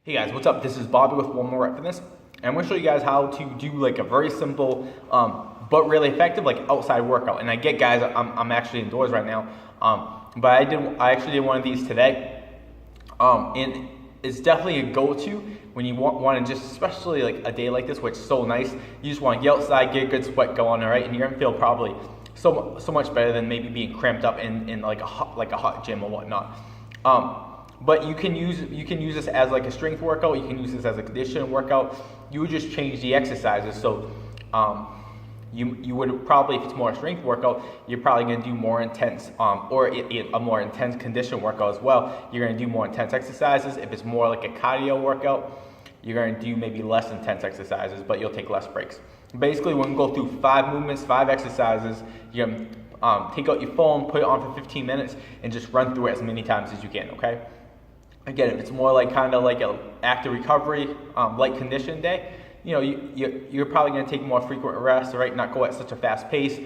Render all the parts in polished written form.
Hey guys, what's up? This is Bobby with One More Rep Fitness, and I'm going to show you guys how to do like a very simple but really effective like outside workout. And I get guys, I'm actually indoors right now, but I actually did one of these today, and it's definitely a go-to when you want to just, especially like a day like this, which is so nice. You just want to get outside, get a good sweat going, all right, and you're gonna feel probably so much better than maybe being cramped up in like a hot gym or whatnot. But you can use this as like a strength workout. You can use this as a conditioning workout. You would just change the exercises. So you would probably, if it's more a strength workout, you're probably going to do more intense or a more intense conditioning workout as well. You're going to do more intense exercises. If it's more like a cardio workout, you're going to do maybe less intense exercises, but you'll take less breaks. Basically, we're going to go through 5 movements, 5 exercises. You're going to take out your phone, put it on for 15 minutes, and just run through it as many times as you can, okay? Again, if it's more like kind of like an active recovery, light condition day, you know, you're probably going to take more frequent rests, right? Not go at such a fast pace.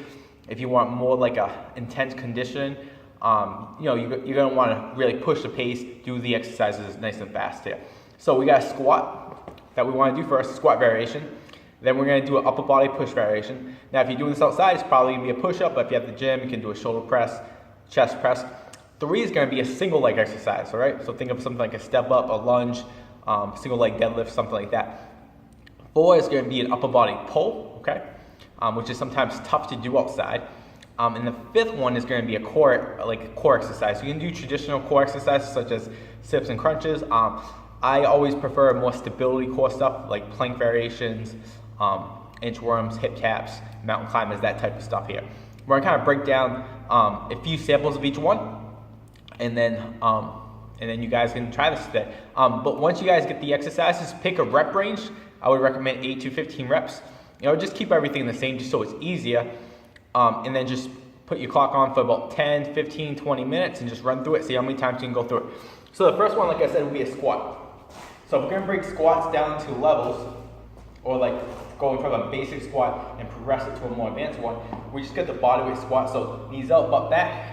If you want more like a intense condition, you know, you're going to want to really push the pace, do the exercises nice and fast here. So we got a squat that we want to do first, squat variation. Then we're going to do an upper body push variation. Now, if you're doing this outside, it's probably going to be a push-up, but if you're at the gym, you can do a shoulder press, chest press. 3 is going to be a single leg exercise, all right? So think of something like a step up, a lunge, single leg deadlift, something like that. 4 is going to be an upper body pull, okay? Which is sometimes tough to do outside. And the 5th one is going to be a core exercise. So you can do traditional core exercises such as sit-ups and crunches. I always prefer more stability core stuff like plank variations, inchworms, hip taps, mountain climbers, that type of stuff here. We're going to kind of break down a few samples of each one. And then you guys can try this today. But once you guys get the exercises, pick a rep range. I would recommend 8 to 15 reps. You know, just keep everything the same just so it's easier. And then just put your clock on for about 10, 15, 20 minutes and just run through it. See how many times you can go through it. So the first one, like I said, would be a squat. So if we're gonna break squats down into levels, or like going from a basic squat and progress it to a more advanced one, we just get the bodyweight squat. So knees out, butt back.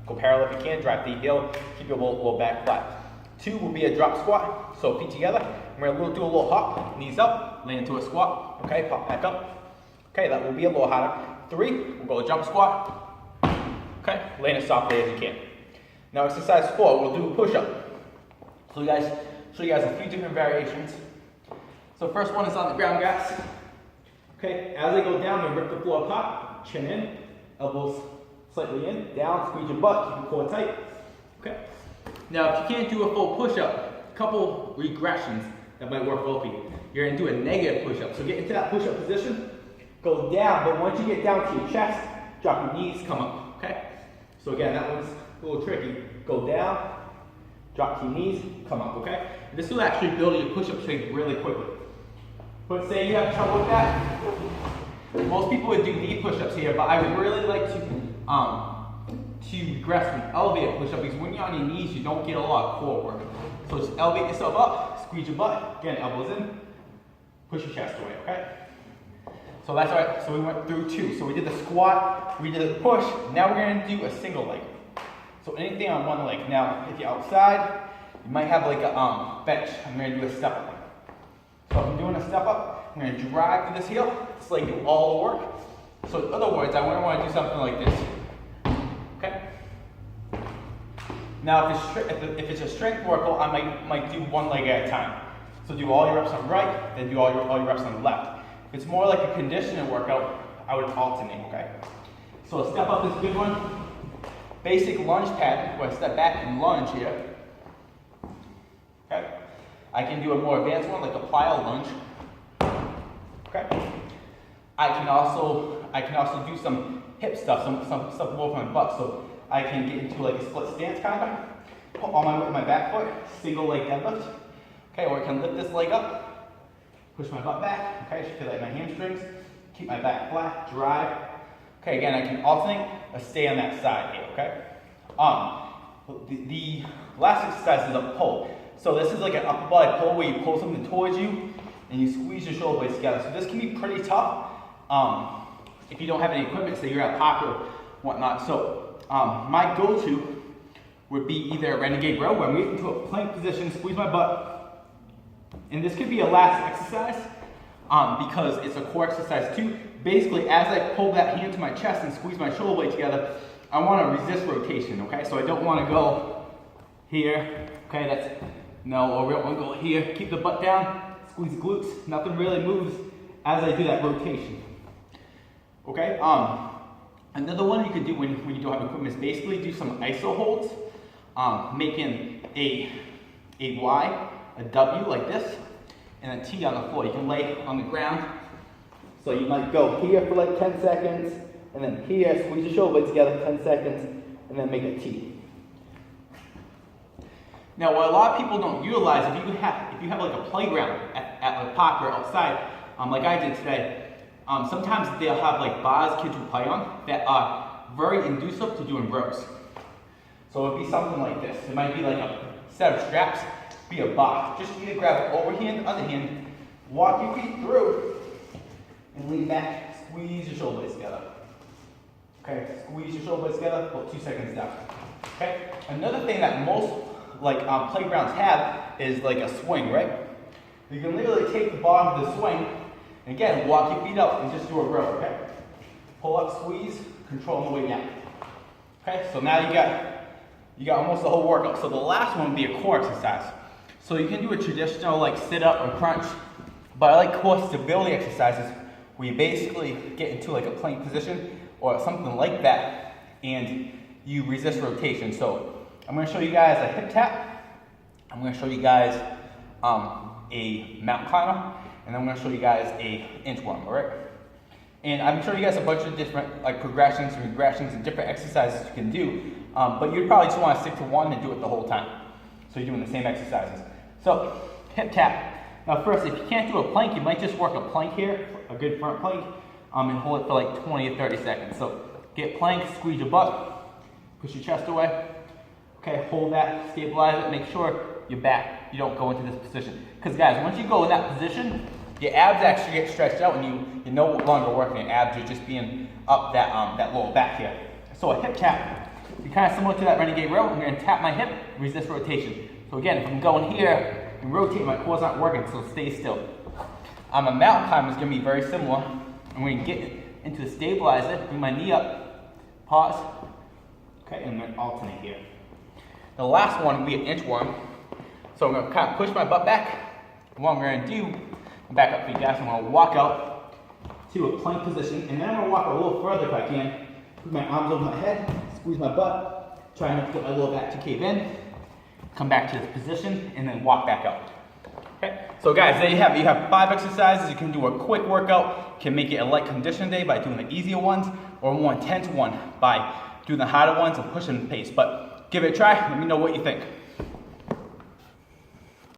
Go parallel if you can, drive the heel, keep your low back flat. 2 will be a drop squat, so feet together. We're gonna do a little hop, knees up, lay into a squat, okay, pop back up. Okay, that will be a little harder. 3, we'll go a jump squat, okay, lay as softly as you can. Now exercise 4, we'll do a push-up. So show you guys a few different variations. So first one is on the ground, guys. Okay, as I go down, we rip the floor apart, chin in, elbows slightly in, down, squeeze your butt, keep your core tight. Okay. Now, if you can't do a full push-up, a couple regressions that might work well for you. You're gonna do a negative push-up. So get into that push-up position, go down, but once you get down to your chest, drop your knees, come up, okay? So again, that one's a little tricky. Go down, drop to your knees, come up, okay? This will actually build your push-up strength really quickly. But say you have trouble with that, most people would do knee push-ups here, but I would really like to regress from elevated push-up, because when you're on your knees, you don't get a lot of core work. So just elevate yourself up, squeeze your butt, again, elbows in, push your chest away, okay? So that's all right, so we went through 2. So we did the squat, we did the push, now we're gonna do a single leg. So anything on one leg. Now, if you're outside, you might have like a bench. I'm gonna do a step up. So if I'm doing a step up, I'm gonna drive to this heel, it's like do all the work. So in other words, I want to do something like this. Okay. Now, if it's a strength workout, I might do one leg at a time. So do all your reps on the right, then do all your reps on the left. If it's more like a conditioning workout, I would alternate. Okay. So a step up is a good one. Basic lunge pattern, where I step back and lunge here. Okay. I can do a more advanced one, like a plyo lunge. Okay. I can also do some hip stuff, some stuff more from my butt. So I can get into like a split stance kind of. Put all my weight on my back foot, single leg deadlift. Okay, or I can lift this leg up, push my butt back. Okay, I feel like my hamstrings. Keep my back flat, drive. Okay, again, I can alternate or stay on that side here. Okay. The last exercise is a pull. So this is like an upper body pull where you pull something towards you and you squeeze your shoulder blades together. So this can be pretty tough. If you don't have any equipment, say you're at park or whatnot. So my go-to would be either a renegade row, where I'm getting into a plank position, squeeze my butt, And this could be a last exercise because it's a core exercise too. Basically, as I pull that hand to my chest and squeeze my shoulder blade together, I want to resist rotation, okay? So I don't want to go here, okay? That's, no, or we don't want to go here. Keep the butt down, squeeze the glutes. Nothing really moves as I do that rotation, okay? Another one you could do when you don't have equipment is basically do some iso holds, making a Y, a W like this, and a T on the floor. You can lay on the ground. So you might go here for like 10 seconds, and then here, squeeze your shoulder blades together, 10 seconds, and then make a T. Now, what a lot of people don't utilize, if you have like a playground at a park or outside, like I did today, sometimes they'll have like bars kids will play on that are very inducive to doing rows. So it'd be something like this. It might be like a set of straps, be a bar. Just either grab overhand, underhand, walk your feet through, and lean back, squeeze your shoulder blades together. Okay, squeeze your shoulder blades together, put 2 seconds down. Okay, another thing that most playgrounds have is like a swing, right? You can literally take the bottom of the swing, and again, walk your feet up and just do a row, okay? Pull up, squeeze, control on the way down. Okay, so now you got almost the whole workout. So the last one would be a core exercise. So you can do a traditional like sit up or crunch, but I like core stability exercises where you basically get into like a plank position or something like that, and you resist rotation. So I'm going to show you guys a hip tap. I'm going to show you guys a mountain climber, and I'm going to show you guys a inchworm. All right. And I'm showing you guys a bunch of different like progressions and regressions and different exercises you can do, but you'd probably just want to stick to one and do it the whole time. So you're doing the same exercises. So hip tap. Now first, if you can't do a plank, you might just work a plank here, a good front plank, and hold it for like 20 or 30 seconds. So get plank, squeeze your butt, push your chest away. Okay, hold that, stabilize it, make sure you're back. You don't go into this position. Because guys, once you go in that position, your abs actually get stretched out and you're no longer working your abs, you're just being up that lower back here. So a hip tap, be kind of similar to that renegade row. I'm going to tap my hip, resist rotation. So again, if I'm going here and rotate, my core's not working, so stay still. A mountain climber is going to be very similar. I'm going to get into the stabilizer, bring my knee up, pause, okay, and then alternate here. The last one will be an inchworm. So I'm going to kind of push my butt back. And what I'm going to do, back up feet down, so I'm going to walk out to a plank position, and then I'm going to walk a little further if I can. Put my arms over my head, squeeze my butt, try not to get my lower back to cave in, come back to this position, and then walk back out. Okay, so guys, there you have it. You have 5 exercises. You can do a quick workout. You can make it a light conditioning day by doing the easier ones, or a more intense one by doing the harder ones and pushing the pace. But give it a try. Let me know what you think.